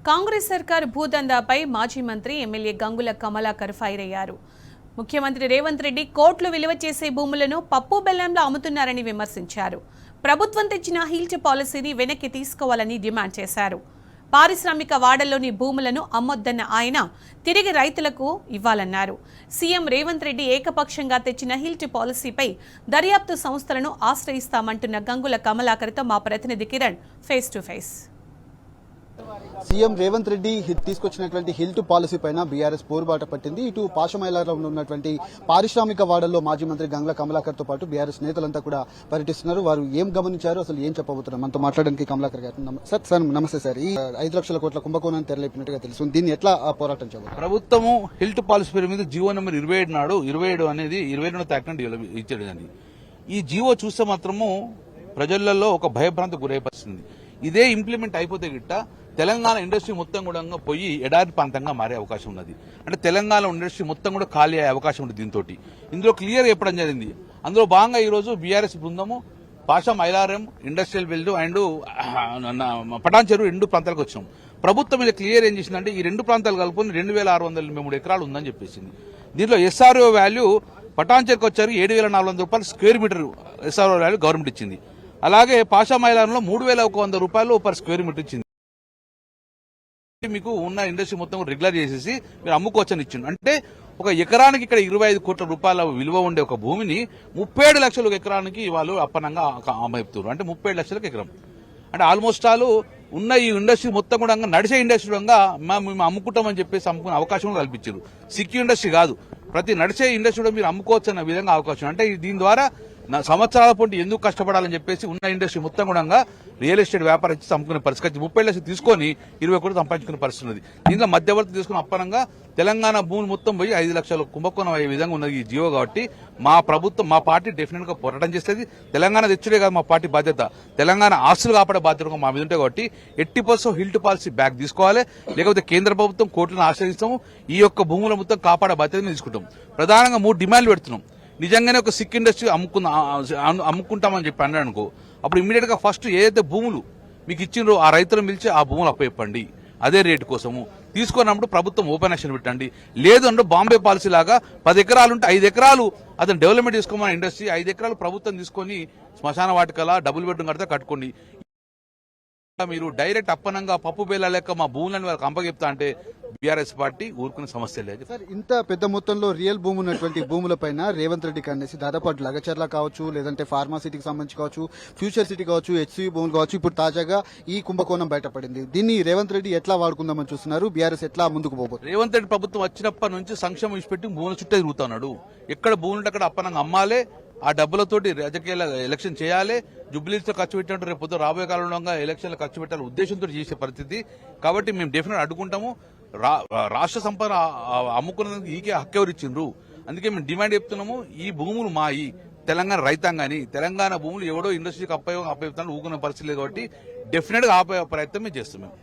కాంగ్రెస్ సర్కార్ భూదందాపై మాజీ మంత్రి ఎమ్మెల్యే గంగుల కమలాకర్ ఫైర్ అయ్యారు. ముఖ్యమంత్రి రేవంత్ రెడ్డి కోట్లు విలువ చేసే భూములను పప్పు బెల్లంలో అమ్ముతున్నారని విమర్శించారు. ప్రభుత్వం తెచ్చిన హీల్ట్ పాలసీని వెనక్కి తీసుకోవాలని డిమాండ్ చేశారు. పారిశ్రామిక వాడల్లోని భూములను అమ్మొద్దన్న ఆయన తిరిగి రైతులకు ఇవ్వాలన్నారు. సీఎం రేవంత్ రెడ్డి ఏకపక్షంగా తెచ్చిన హీల్ట్ పాలసీపై దర్యాప్తు సంస్థలను ఆశ్రయిస్తామంటున్న గంగుల కమలాకర్తో మా ప్రతినిధి Kiran face to face. CM Revanth Reddy తీసుకొచ్చినటువంటి హిల్ట్ పాలసీ పైన బీఆర్ఎస్ పోరుబాట పట్టింది. ఇటు పాషమైలాలో ఉన్నటువంటి పారిశ్రామిక వాడల్లో మాజీ మంత్రి గంగుల కమలాకర్ తో పాటు బీఆర్ఎస్ నేతలంతా కూడా పర్యటిస్తున్నారు. వారు ఏం గమనించారు, అసలు ఏం చెప్పబోతున్నారు, మనతో మాట్లాడడానికి కమలాకర్ గారు. సార్ నమస్తే సార్. ఈ 5 లక్షల కోట్ల కుంభకోణాన్ని తెరలేపినట్టుగా తెలుసు, దీన్ని ఎట్లా పోరాటం చేయబోతున్నారు? ప్రభుత్వము హిల్ట్ పాలసీ పేరు మీద జీవో నెంబర్ 27 నాడు 27 అనేది 22 తారీఖున ఇచ్చేది. ఈ జీవో చూస్తే మాత్రము ప్రజలలో ఒక భయభ్రాంతి గురైపరుస్తుంది. ఇదే ఇంప్లిమెంట్ అయిపోతే గిట్ట తెలంగాణ ఇండస్ట్రీ మొత్తం కూడా పోయి ఎడారి ప్రాంతంగా మారే అవకాశం ఉన్నది. అంటే తెలంగాణ ఇండస్ట్రీ మొత్తం కూడా ఖాళీ అయ్యే అవకాశం ఉంది. దీంతో ఇందులో క్లియర్ చెప్పడం జరిగింది. అందులో భాగంగా ఈ రోజు బీఆర్ఎస్ బృందము పాషం ఐలారం ఇండస్ట్రియల్ బిల్డ్ అండ్ పటాన్ చెరువు 2 ప్రాంతాలకు వచ్చినాం. ప్రభుత్వం మీద క్లియర్ ఏం చేసిందంటే ఈ 2 ప్రాంతాలు కలుపుకొని 2683 ఎకరాలు ఉందని చెప్పేసింది. దీంట్లో ఎస్ఆర్ఓ వాల్యూ పటాన్ చెరుకు వచ్చారు 7400 రూపాయలు square meter SRO value government ఇచ్చింది. అలాగే పాషా మైలారంలో 3100 రూపాయలు పర్ స్క్వేర్ మీటర్ ఇచ్చింది. మీకు ఉన్న ఇండస్ట్రీ మొత్తం రెగ్యులర్ చేసేసి మీరు అమ్ముకోవచ్చని ఇచ్చింది. అంటే ఒక ఎకరానికి ఇక్కడ 25 కోట్ల రూపాయల విలువ ఉండే ఒక భూమిని 37 లక్షల ఎకరానికి వాళ్ళు అప్పనంగా అమ్మేపుతారు. అంటే 37 లక్షలకు ఎకరం. అంటే ఆల్మోస్ట్ ఆల్ ఉన్న ఈ ఇండస్ట్రీ మొత్తం కూడా నడిచే ఇండస్ట్రీ మేము అమ్ముకుంటామని చెప్పేసి అమ్ముకునే అవకాశం కల్పించారు. సిక్కి ఇండస్ట్రీ కాదు, ప్రతి నడిచే ఇండస్ట్రీ కూడా మీరు అమ్ముకోవచ్చు అన్న విధంగా అవకాశం. అంటే దీని ద్వారా సంవత్సరాల పాటు ఎందుకు కష్టపడాలని చెప్పేసి ఉన్న ఇండస్ట్రీ మొత్తం కూడా రియల్ ఎస్టేట్ వ్యాపారం ఇచ్చి అమ్ముకునే పరిస్థితి 30 లక్షలు తీసుకొని 20 కోట్లు సంపాదించుకునే పరిస్థితి ఉన్నది. దీంట్లో మధ్యవర్తి తీసుకుని అప్పనంగా తెలంగాణ భూములు మొత్తం పోయి 5 లక్షల కుంభకోణం అయ్యే విధంగా ఉన్నది ఈ జీవో. కాబట్టి మా ప్రభుత్వం మా పార్టీ డెఫినెట్ గా పోరాటం చేస్తుంది. తెలంగాణ తెచ్చుడే కాదు మా పార్టీ బాధ్యత, తెలంగాణ ఆస్తులు కాపాడే బాధ్యత మా మీద ఉంటాయి. కాబట్టి 80% హిల్ట్ పాలసీ బ్యాక్ తీసుకోవాలి, లేకపోతే కేంద్ర ప్రభుత్వం కోర్టులను ఆశ్రయిస్తాము. ఈ యొక్క భూముల మొత్తం కాపాడే బాధ్యత మేము తీసుకుంటాం. ప్రధానంగా 3 డిమాండ్లు పెడుతున్నాం. నిజంగానే ఒక సిక్ ఇండస్ట్రీ అమ్ముకుంటామని చెప్పి అన్నాడు అనుకో, అప్పుడు ఇమీడియట్ గా ఫస్ట్ ఏదైతే భూములు మీకు ఇచ్చిండ్రో ఆ రైతులను పిలిచి ఆ భూములు అప్పచెప్పండి అదే రేటు కోసము. తీసుకున్నప్పుడు ప్రభుత్వం ఓపెన్ యాక్షన్ పెట్టండి. లేదు అంటే బాంబే పాలసీ లాగా 10 ఎకరాలు ఉంటే 5 ఎకరాలు అతను డెవలప్మెంట్ చేసుకోమని ఇండస్ట్రీ, 5 ఎకరాలు ప్రభుత్వం తీసుకొని శ్మశాన వాటికలా డబుల్ బెడ్రూమ్ కడితే కట్టుకోండి. మీరు డైరెక్ట్ అప్పనంగా పప్పు బేల లెక్క మా భూములను వాళ్ళకి అప్పచెప్తా అంటే బీఆర్ఎస్ పార్టీ ఊరుకునే సమస్య లేదు. సార్, ఇంత పెద్ద మొత్తంలో రియల్ భూమి ఉన్నటువంటి భూములపైన రేవంత్ రెడ్డి కనేసి దాదాపు లగచర్ల కావచ్చు, లేదంటే ఫార్మా సిటీకి సంబంధించి కావచ్చు, ఫ్యూచర్ సిటీ కావచ్చు, హెచ్సీ భూములు కావచ్చు, ఇప్పుడు తాజాగా ఈ కుంభకోణం బయటపడింది. దీన్ని రేవంత్ రెడ్డి ఎట్లా వాడుకుందామని చూస్తున్నారు? బీఆర్ఎస్ ఎట్లా ముందుకు పోబోతుంది? రేవంత్ రెడ్డి ప్రభుత్వం వచ్చినప్పటి నుంచి సంక్షేమం ఇచ్చిపెట్టి భూముల చుట్టే తిరుగుతున్నాడు. ఎక్కడ భూములు అక్కడ అప్పనంగా అమ్మాలే, ఆ డబ్బులతోటి రాజకీయ ఎలక్షన్ చేయాలి, జుబ్లీస్ లో ఖర్చు పెట్టినట్టు రేపు పొద్దు రాబోయే కాలంలో ఎలక్షన్లు ఖర్చు పెట్టాలి ఉద్దేశంతో చేసే పరిస్థితి. కాబట్టి మేము డెఫినెట్ అడ్డుకుంటాము. రాష్ట్ర సంపద అమ్ముకున్నందుకు ఈకే హక్కు ఎవరు ఇచ్చిండ్రు? అందుకే మేము డిమాండ్ చెప్తున్నాము, ఈ భూములు మాయి తెలంగాణ రైతాంగాని, తెలంగాణ భూములు ఎవడో ఇండస్ట్రీకి అప్పచెప్తాను ఊకునే పరిస్థితి లేదు. కాబట్టి డెఫినెట్ గా ఆపే ప్రయత్నం మేము చేస్తున్నాం.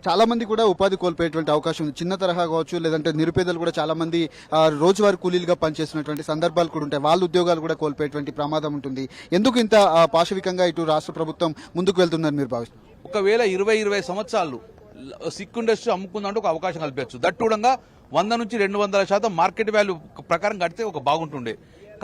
చాలా మంది కూడా ఉపాధి కోల్పోయేటువంటి అవకాశం ఉంది. చిన్న తరహా కావచ్చు, లేదంటే నిరుపేదలు కూడా చాలా మంది రోజువారీ కూలీలుగా పనిచేస్తున్నటువంటి సందర్భాలు కూడా ఉంటాయి. వాళ్ళ ఉద్యోగాలు కూడా కోల్పోయేటువంటి ప్రమాదం ఉంటుంది. ఎందుకు ఇంత పాశవికంగా ఇటు రాష్ట్ర ప్రభుత్వం ముందుకు వెళ్తున్నారు మీరు భావిస్తారు? ఒకవేళ 20 సంవత్సరాలు సిక్ ఇండస్ట్రీ అమ్ముకుందంటే ఒక అవకాశం కల్పించచ్చు. దట్టూడంగా 100 నుంచి 200% మార్కెట్ వాల్యూ ప్రకారం కడితే ఒక బాగుంటుండే.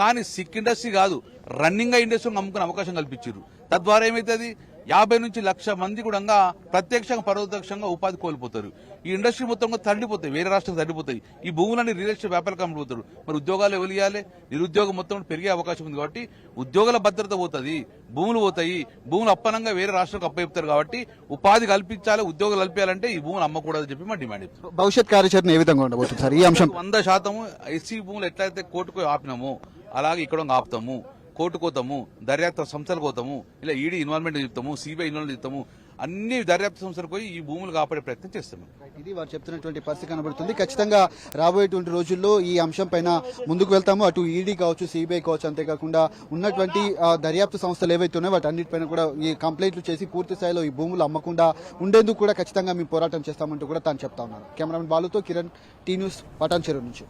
కానీ సిక్ ఇండస్ట్రీ కాదు, రన్నింగ్ ఇండస్ట్రీ అమ్ముకునే అవకాశం కల్పించారు. తద్వారా ఏమైతుంది, 50 నుంచి 1,00,000 మంది కూడా ప్రత్యక్షంగా పరోక్షంగా ఉపాధి కోల్పోతారు. ఈ ఇండస్ట్రీ మొత్తం కూడా తరలిపోతాయి, వేరే రాష్ట్రాలు తరలిపోతాయి. ఈ భూములన్నీ రియల్ ఎస్టేట్ వ్యాపారాలకు అమ్ముతారు. మరి ఉద్యోగాలు ఎవరు ఇవ్వాలి? నిరుద్యోగం మొత్తం పెరిగే అవకాశం ఉంది. కాబట్టి ఉద్యోగాల భద్రత పోతుంది, భూములు పోతాయి. భూములు అప్పనంగా వేరే రాష్ట్రాలకు అప్పచెప్తారు. కాబట్టి ఉపాధి కల్పించాలి, ఉద్యోగాలు కల్పించాలంటే ఈ భూములు అమ్మకూడదని చెప్పి మా డిమాండ్ చెప్తారు. భవిష్యత్ కార్యాచరణ ఏ విధంగా ఉండబోతుంది సార్? ఈ అంశం 100% ఎస్సీ భూములు ఎట్లయితే కోర్టుకు ఆపినామో అలాగే ఇక్కడ ఆపుతాము, కోర్టు కోతాము, దర్యాప్తు సంస్థలు పోతాము, ఇలా ఈడీ ఇన్వాల్వ్మెంట్ చెప్తాము, సిబిఐ ఇన్వాల్వ్మెంట్ చెప్తాము, అన్ని దర్యాప్తు సంస్థలు పోయి ఈ భూములు కాపాడే ప్రయత్నం చేస్తాము. ఇది వారు చెప్తున్నటువంటి పరిస్థితి కనబడుతుంది. ఖచ్చితంగా రాబోయేటువంటి రోజుల్లో ఈ అంశం పైన ముందుకు వెళ్తాము. అటు ఈడీ కావచ్చు, సిబిఐ కావచ్చు, అంతేకాకుండా ఉన్నటువంటి దర్యాప్తు సంస్థలు ఏవైతే ఉన్నాయో వాటి అన్నిటిపైన కూడా ఈ కంప్లైంట్లు చేసి పూర్తి స్థాయిలో ఈ భూములు అమ్మకుండా ఉండేందుకు కూడా ఖచ్చితంగా మేము పోరాటం చేస్తామంటూ కూడా తాను చెప్తా ఉన్నారు. కెమెరామెన్ బాలుతో Kiran, T News, Patancheru నుంచి.